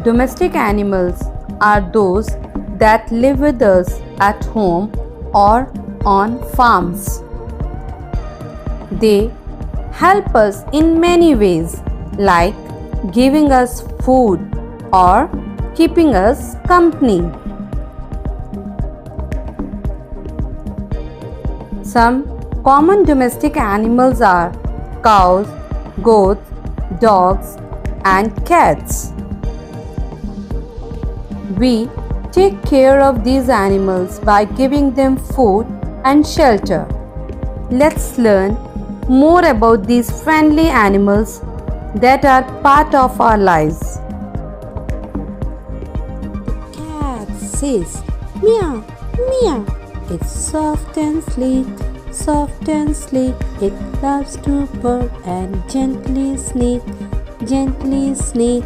Domestic animals are those that live with us at home or on farms. They help us in many ways, like giving us food or keeping us company. Some common domestic animals are cows, goats, dogs, and cats. We take care of these animals by giving them food and shelter. Let's learn more about these friendly animals that are part of our lives. Cat says, meow, meow. It's soft and sleek, soft and sleek. It loves to purr and gently sneak, gently sneak.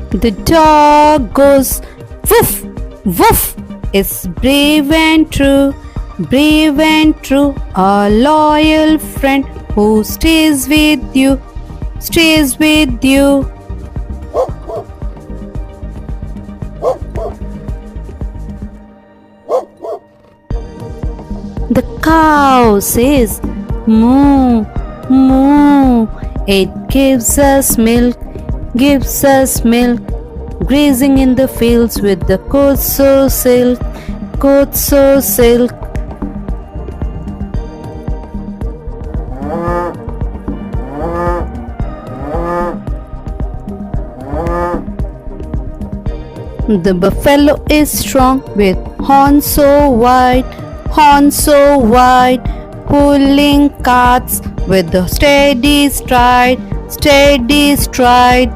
The dog goes woof, woof. It's brave and true, brave and true. A loyal friend who stays with you, stays with you. The cow says moo, moo. It gives us milk, gives us milk, grazing in the fields with the coat so silk, coat so silk. The buffalo is strong with horns so wide, horns so wide, pulling carts with a steady stride, steady stride.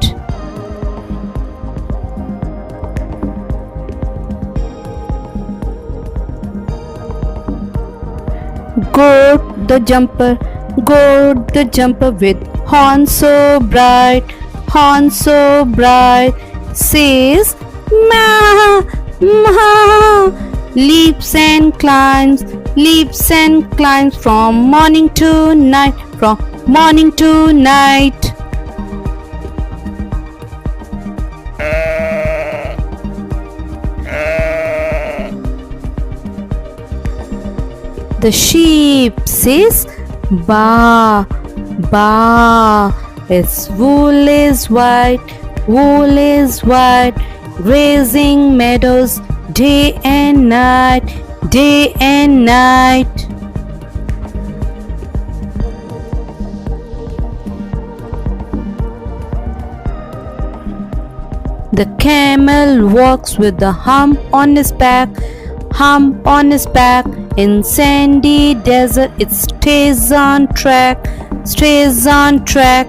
Goat the jumper, goat the jumper with horns so bright, horns so bright, says ma, ma, leaps and climbs, leaps and climbs from morning to night, from morning to night. The sheep says ba, ba. Its wool is white, wool is white, grazing meadows day and night, day and night. The camel walks with a hump on his back, hump on his back. In sandy desert it stays on track, stays on track.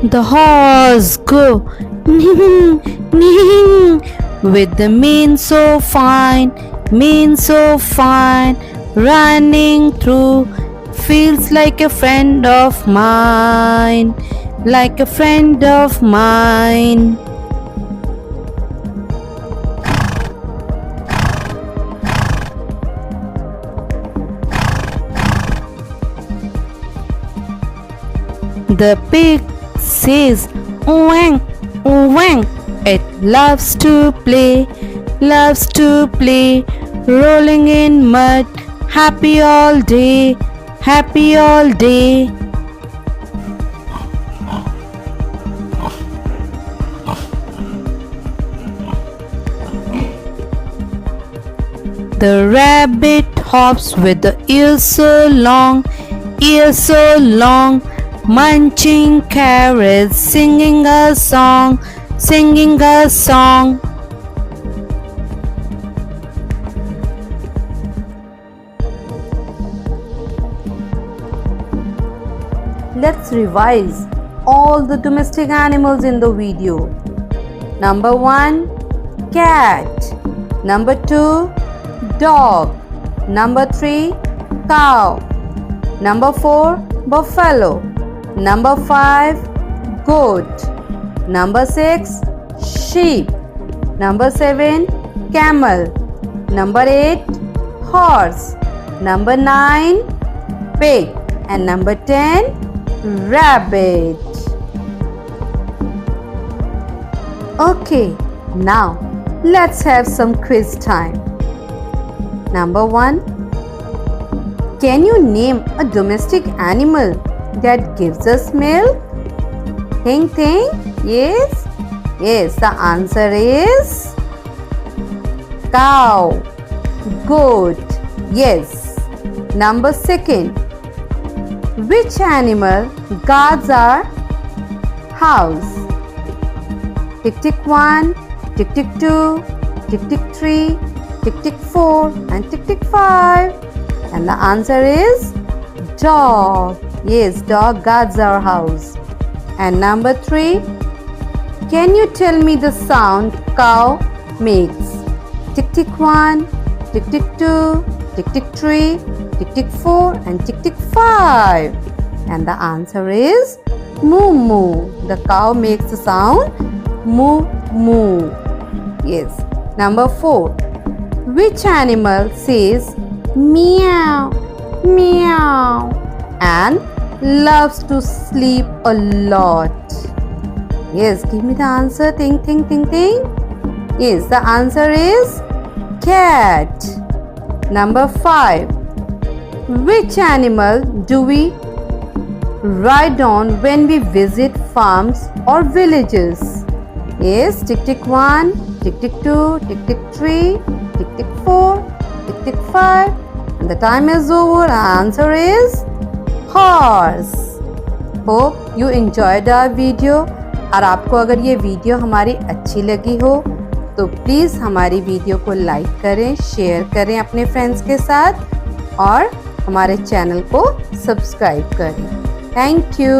The horse go ning, ning, with the mane so fine, mane so fine, running through fields like a friend of mine, like a friend of mine. The pig says wang, wang. It loves to play, loves to play, rolling in mud, happy all day, happy all day. The rabbit hops with the ears so long, ears so long, munching carrots, singing a song, singing a song. Let's revise all the domestic animals in the video. Number 1, cat. Number 2, dog. Number 3, cow. Number 4, buffalo. Number 5, goat. Number 6, sheep. Number 7, camel. Number 8, horse. Number 9, pig. And number 10, rabbit. Okay, now let's have some quiz time. Number 1, can you name a domestic animal that gives us milk? Think. Yes. The answer is cow. Goat. Yes. Number 2, which animal guards our house? Tick tick 1, tick tick 2, tick tick 3, tick tick 4 and tick tick 5. And the answer is dog. Yes, dog guards our house. And number 3, can you tell me the sound cow makes? Tick tick 1, tick tick 2, tick tick 3, tick tick 4 and tick tick 5. And the answer is moo moo. The cow makes the sound moo moo. Yes. Number 4, which animal says meow meow and loves to sleep a lot? Yes, give me the answer. Think. Yes, the answer is cat. Number 5, which animal do we ride on when we visit farms or villages? Yes, tick tick 1, tick tick 2, tick tick 3, tick tick 4, tick tick 5. And the time is over. Our answer is horse. Hope you enjoyed our video. और आपको अगर ये video हमारी अच्छी लगी हो तो please हमारी वीडियो को लाइक करें, शेयर करें अपने फ्रेंड्स के साथ और हमारे चैनल को सब्सक्राइब करें। Thank you.